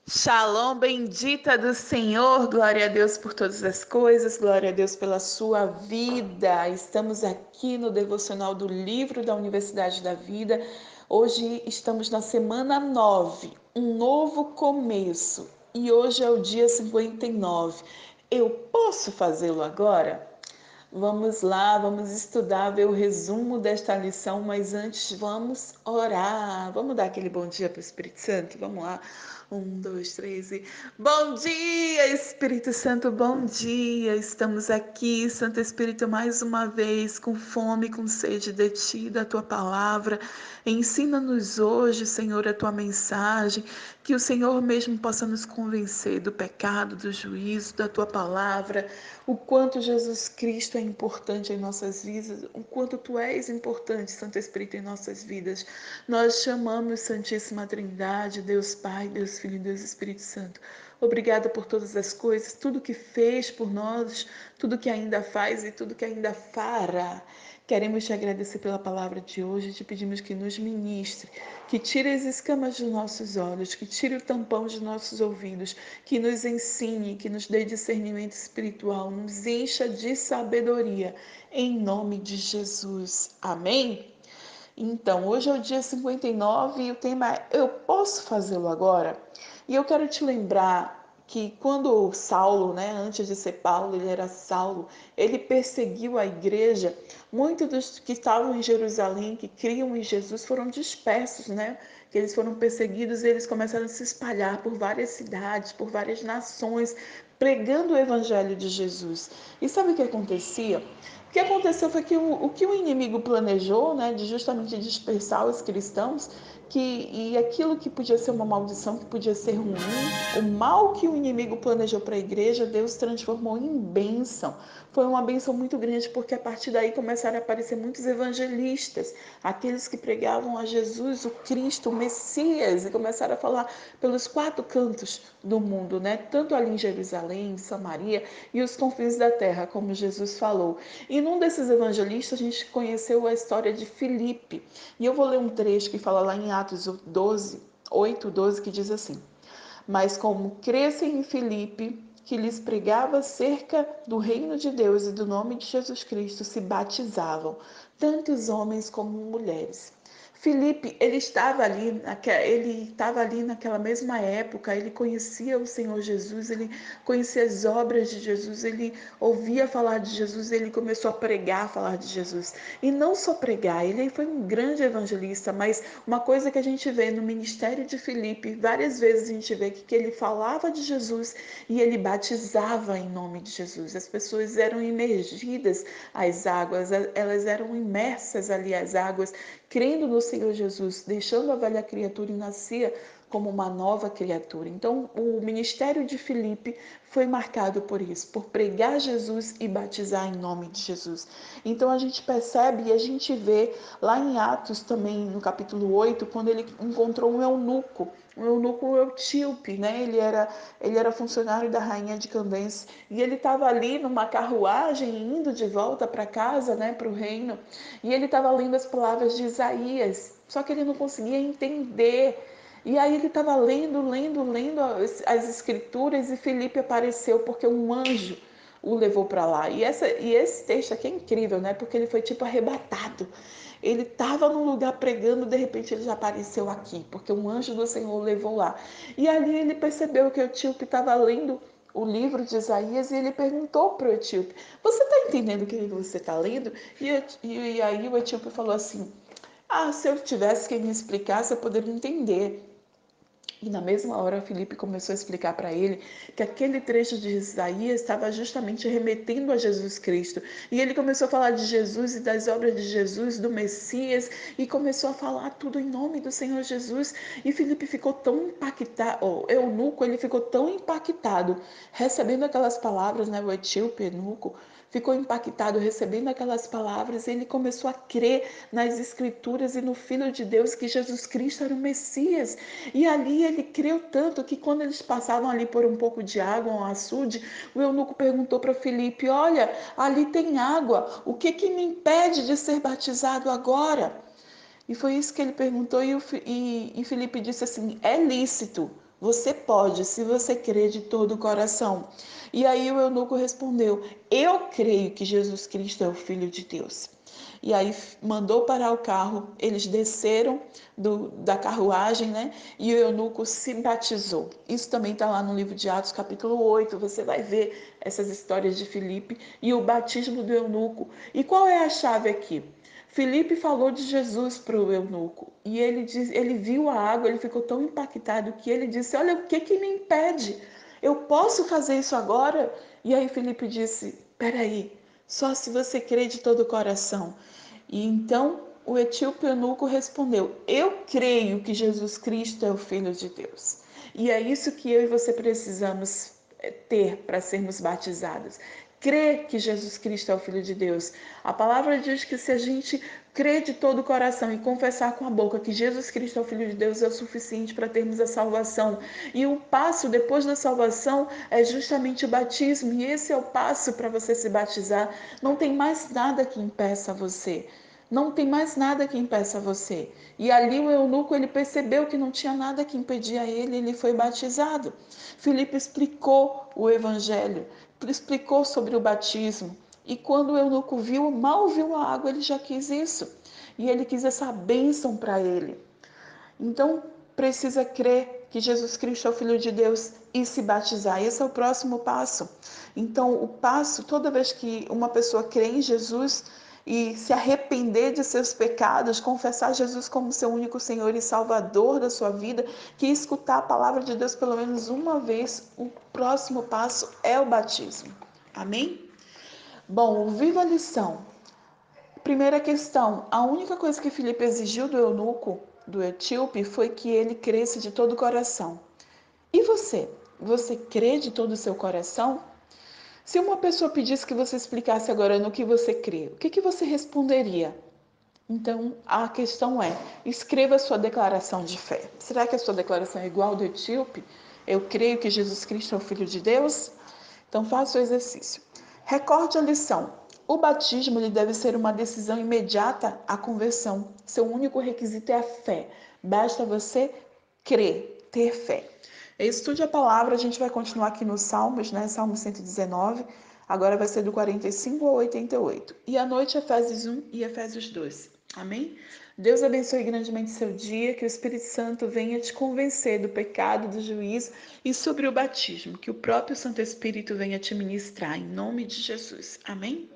Shalom, bendita do Senhor, glória a Deus por todas as coisas, glória a Deus pela sua vida. Estamos aqui no devocional do livro da Universidade da Vida. Hoje estamos na semana 9, um novo começo, e hoje é o dia 59. Eu posso fazê-lo agora? Vamos lá, vamos estudar, ver o resumo desta lição, mas antes vamos orar. Vamos dar aquele bom dia para o Espírito Santo? Vamos lá. 1, 2, 3 e... Bom dia, Espírito Santo, bom dia. Estamos aqui, Santo Espírito, mais uma vez, com fome, com sede de Ti, da Tua palavra. Ensina-nos hoje, Senhor, a Tua mensagem, que o Senhor mesmo possa nos convencer do pecado, do juízo, da Tua palavra, o quanto Jesus Cristo é importante em nossas vidas, o quanto Tu és importante, Santo Espírito, em nossas vidas. Nós chamamos Santíssima Trindade, Deus Pai, Deus Filho e Deus Espírito Santo. Obrigada por todas as coisas, tudo que fez por nós, tudo que ainda faz e tudo que ainda fará. Queremos te agradecer pela palavra de hoje, te pedimos que nos ministre, que tire as escamas dos nossos olhos, que tire o tampão dos nossos ouvidos, que nos ensine, que nos dê discernimento espiritual, nos encha de sabedoria, em nome de Jesus. Amém? Então, hoje é o dia 59 e o tema é Eu posso fazê-lo agora? E eu quero te lembrar que quando Saulo, antes de ser Paulo, ele era Saulo, ele perseguiu a igreja. Muitos dos que estavam em Jerusalém, que criam em Jesus, foram dispersos, Que eles foram perseguidos e eles começaram a se espalhar por várias cidades, por várias nações, pregando o evangelho de Jesus. E sabe o que acontecia? O que aconteceu foi que o que o inimigo planejou, de justamente dispersar os cristãos, e aquilo que podia ser uma maldição, que podia ser ruim, o mal que o inimigo planejou para a igreja, Deus transformou em bênção. Foi uma bênção muito grande, porque a partir daí começaram a aparecer muitos evangelistas, aqueles que pregavam a Jesus, o Cristo, o Messias, e começaram a falar pelos 4 cantos do mundo, Tanto ali em Jerusalém, em Samaria e os confins da terra, como Jesus falou. E num desses evangelistas a gente conheceu a história de Filipe. E eu vou ler um trecho que fala lá em Atos 12, 8, 12, que diz assim: Mas como crescem em Filipe, que lhes pregava acerca do reino de Deus e do nome de Jesus Cristo, se batizavam, tanto os homens como mulheres. Filipe, ele estava ali naquela mesma época, ele conhecia o Senhor Jesus, ele conhecia as obras de Jesus, ele ouvia falar de Jesus, ele começou a pregar, falar de Jesus. E não só pregar, ele foi um grande evangelista, mas uma coisa que a gente vê no ministério de Filipe, várias vezes a gente vê que ele falava de Jesus e ele batizava em nome de Jesus. As pessoas eram imergidas às águas, elas eram imersas ali às águas, crendo no Senhor Jesus, deixando a velha criatura e nascia como uma nova criatura. Então, o ministério de Filipe foi marcado por isso, por pregar Jesus e batizar em nome de Jesus. Então, a gente percebe e a gente vê lá em Atos também, no capítulo 8, quando ele encontrou um eunuco etíope, ele era funcionário da rainha de Candence, e ele estava ali numa carruagem indo de volta para casa, para o reino, e ele estava lendo as palavras de Isaías, só que ele não conseguia entender. E aí ele estava lendo as escrituras, e Filipe apareceu porque um anjo o levou para lá. E esse texto aqui é incrível, Porque ele foi tipo arrebatado. Ele estava num lugar pregando, de repente ele já apareceu aqui, porque um anjo do Senhor o levou lá. E ali ele percebeu que o etíope estava lendo o livro de Isaías, e ele perguntou para o etíope: Você está entendendo o que você está lendo? E aí o etíope falou assim: se eu tivesse quem me explicasse, eu poderia entender. E na mesma hora, Filipe começou a explicar para ele que aquele trecho de Isaías estava justamente remetendo a Jesus Cristo. E ele começou a falar de Jesus e das obras de Jesus, do Messias, e começou a falar tudo em nome do Senhor Jesus. E Filipe ficou tão impactado, o eunuco, ele ficou tão impactado, recebendo aquelas palavras, o etíope eunuco, ficou impactado recebendo aquelas palavras, e ele começou a crer nas escrituras e no Filho de Deus, que Jesus Cristo era o Messias. E ali ele creu tanto que quando eles passavam ali por um pouco de água, um açude, o eunuco perguntou para Filipe: Olha, ali tem água, o que me impede de ser batizado agora? E foi isso que ele perguntou, e Filipe disse assim: É lícito Você pode, se você crer de todo o coração. E aí o eunuco respondeu: Eu creio que Jesus Cristo é o Filho de Deus. E aí mandou parar o carro, eles desceram da carruagem, né? E o eunuco se batizou. Isso também está lá no livro de Atos, capítulo 8. Você vai ver essas histórias de Filipe e o batismo do eunuco. E qual é a chave aqui? Filipe falou de Jesus para o eunuco e ele viu a água, ele ficou tão impactado que ele disse: Olha, o que que me impede? Eu posso fazer isso agora? E aí Filipe disse: Peraí, só se você crer de todo o coração. E então o etíope eunuco respondeu: Eu creio que Jesus Cristo é o Filho de Deus. E é isso que eu e você precisamos ter para sermos batizados. Crer que Jesus Cristo é o Filho de Deus. A palavra diz que se a gente crer de todo o coração e confessar com a boca que Jesus Cristo é o Filho de Deus, é o suficiente para termos a salvação. E o passo depois da salvação é justamente o batismo. E esse é o passo para você se batizar. Não tem mais nada que impeça você. Não tem mais nada que impeça você. E ali o eunuco ele percebeu que não tinha nada que impedia ele foi batizado. Filipe explicou o evangelho, explicou sobre o batismo. E quando o eunuco viu, mal viu a água, ele já quis isso. E ele quis essa bênção para ele. Então, precisa crer que Jesus Cristo é o Filho de Deus e se batizar. Esse é o próximo passo. Então, o passo, toda vez que uma pessoa crê em Jesus e se arrepender de seus pecados, confessar Jesus como seu único Senhor e Salvador da sua vida, que escutar a palavra de Deus pelo menos uma vez, o próximo passo é o batismo. Amém? Bom, viva a lição. Primeira questão: a única coisa que Filipe exigiu do eunuco, do etíope, foi que ele cresce de todo o coração. E você? Você crê de todo o seu coração? Se uma pessoa pedisse que você explicasse agora no que você crê, o que que você responderia? Então, a questão é: escreva a sua declaração de fé. Será que a sua declaração é igual ao do etíope? Eu creio que Jesus Cristo é o Filho de Deus? Então, faça o exercício. Recorde a lição. O batismo ele deve ser uma decisão imediata à conversão. Seu único requisito é a fé. Basta você crer, ter fé. Estude a palavra, a gente vai continuar aqui nos Salmos, né? Salmo 119. Agora vai ser do 45 ao 88. E à noite, Efésios 1 e Efésios 2. Amém? Deus abençoe grandemente seu dia, que o Espírito Santo venha te convencer do pecado, do juízo e sobre o batismo, que o próprio Santo Espírito venha te ministrar, em nome de Jesus. Amém?